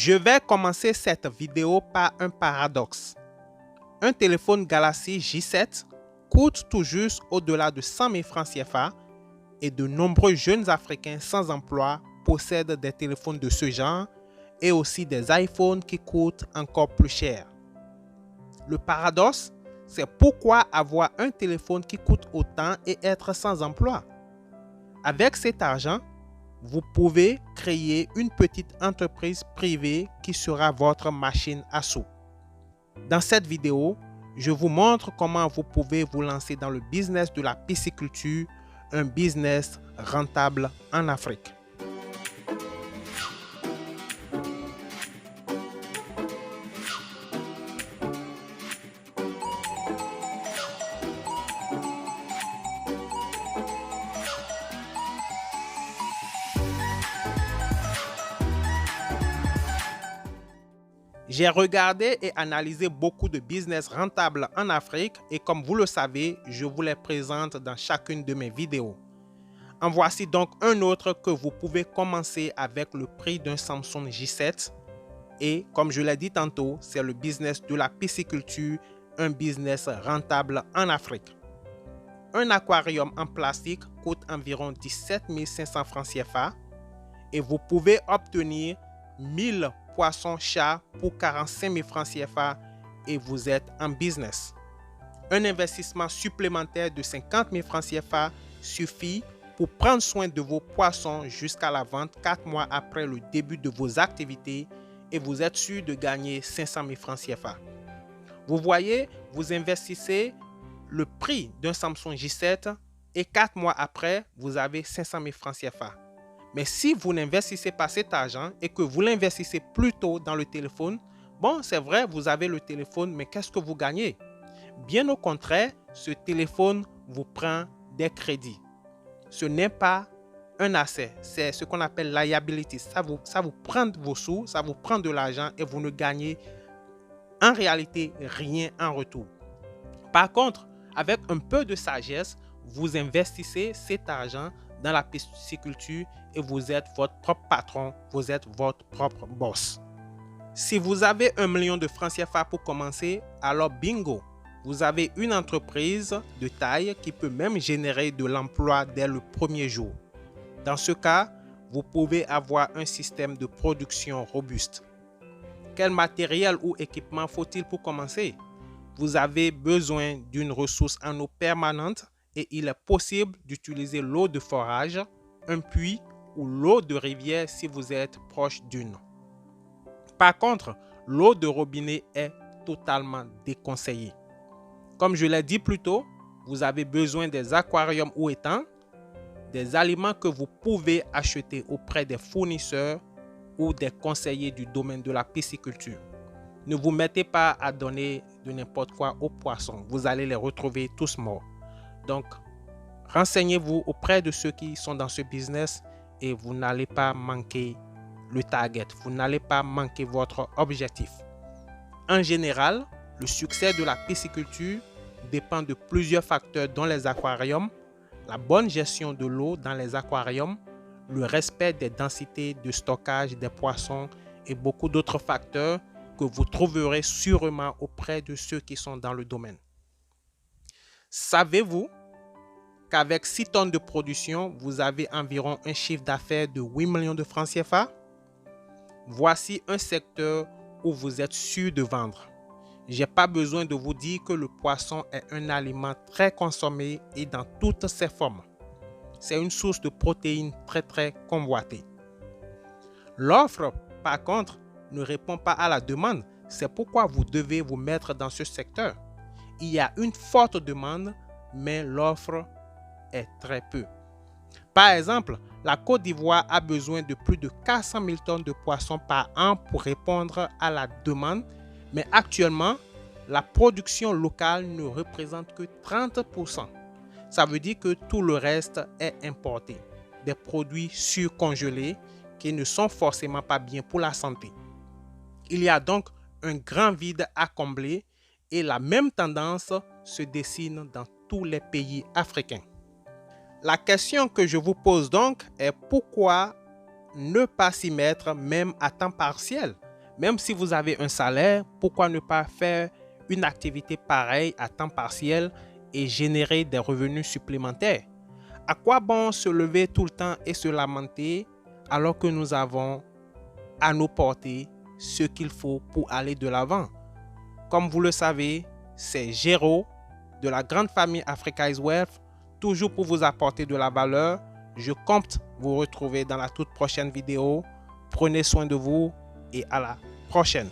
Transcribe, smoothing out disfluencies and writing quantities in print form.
Je vais commencer cette vidéo par un paradoxe. Un téléphone Galaxy J7 coûte tout juste au-delà de 100 000 francs CFA et de nombreux jeunes Africains sans emploi possèdent des téléphones de ce genre et aussi des iPhones qui coûtent encore plus cher. Le paradoxe, c'est pourquoi avoir un téléphone qui coûte autant et être sans emploi. Avec cet argent, vous pouvez créer une petite entreprise privée qui sera votre machine à sous. Dans cette vidéo, je vous montre comment vous pouvez vous lancer dans le business de la pisciculture, un business rentable en Afrique. J'ai regardé et analysé beaucoup de business rentables en Afrique et comme vous le savez, je vous les présente dans chacune de mes vidéos. En voici donc un autre que vous pouvez commencer avec le prix d'un Samsung J7 et comme je l'ai dit tantôt, c'est le business de la pisciculture, un business rentable en Afrique. Un aquarium en plastique coûte environ 17 500 francs CFA et vous pouvez obtenir 1000 poissons-chats pour 45 000 francs CFA et vous êtes en business. Un investissement supplémentaire de 50 000 francs CFA suffit pour prendre soin de vos poissons jusqu'à la vente 4 mois après le début de vos activités et vous êtes sûr de gagner 500 000 francs CFA. Vous voyez, vous investissez le prix d'un Samsung J7 et 4 mois après, vous avez 500 000 francs CFA. Mais si vous n'investissez pas cet argent et que vous l'investissez plutôt dans le téléphone, bon, c'est vrai, vous avez le téléphone, mais qu'est-ce que vous gagnez? Bien au contraire, ce téléphone vous prend des crédits. Ce n'est pas un asset, c'est ce qu'on appelle liability. Ça vous prend vos sous, ça vous prend de l'argent et vous ne gagnez en réalité rien en retour. Par contre, avec un peu de sagesse, vous investissez cet argent dans la pisciculture et vous êtes votre propre patron, vous êtes votre propre boss. Si vous avez 1 million de francs CFA pour commencer, alors bingo, vous avez une entreprise de taille qui peut même générer de l'emploi dès le premier jour. Dans ce cas, vous pouvez avoir un système de production robuste. Quel matériel ou équipement faut-il pour commencer? Vous avez besoin d'une ressource en eau permanente et il est possible d'utiliser l'eau de forage, un puits ou l'eau de rivière si vous êtes proche d'une. Par contre, l'eau de robinet est totalement déconseillée. Comme je l'ai dit plus tôt, vous avez besoin des aquariums ou étangs, des aliments que vous pouvez acheter auprès des fournisseurs ou des conseillers du domaine de la pisciculture. Ne vous mettez pas à donner de n'importe quoi aux poissons. Vous allez les retrouver tous morts. Donc, renseignez-vous auprès de ceux qui sont dans ce business et vous n'allez pas manquer le target. Vous n'allez pas manquer votre objectif. En général, le succès de la pisciculture dépend de plusieurs facteurs dont les aquariums, la bonne gestion de l'eau dans les aquariums, le respect des densités de stockage des poissons et beaucoup d'autres facteurs que vous trouverez sûrement auprès de ceux qui sont dans le domaine. Savez-vous qu'avec 6 tonnes de production, vous avez environ un chiffre d'affaires de 8 millions de francs CFA? Voici un secteur où vous êtes sûr de vendre. Je n'ai pas besoin de vous dire que le poisson est un aliment très consommé et dans toutes ses formes. C'est une source de protéines très convoitée. L'offre, par contre, ne répond pas à la demande. C'est pourquoi vous devez vous mettre dans ce secteur. Il y a une forte demande, mais l'offre est très peu. Par exemple, la Côte d'Ivoire a besoin de plus de 400 000 tonnes de poissons par an pour répondre à la demande, mais actuellement, la production locale ne représente que 30%. Ça veut dire que tout le reste est importé. Des produits surcongelés qui ne sont forcément pas bien pour la santé. Il y a donc un grand vide à combler et la même tendance se dessine dans tous les pays africains. La question que je vous pose donc est pourquoi ne pas s'y mettre même à temps partiel? Même si vous avez un salaire, pourquoi ne pas faire une activité pareille à temps partiel et générer des revenus supplémentaires? À quoi bon se lever tout le temps et se lamenter alors que nous avons à nos portées ce qu'il faut pour aller de l'avant? Comme vous le savez, c'est Géraud de la grande famille Africa is Wealth, toujours pour vous apporter de la valeur. Je compte vous retrouver dans la toute prochaine vidéo. Prenez soin de vous et à la prochaine.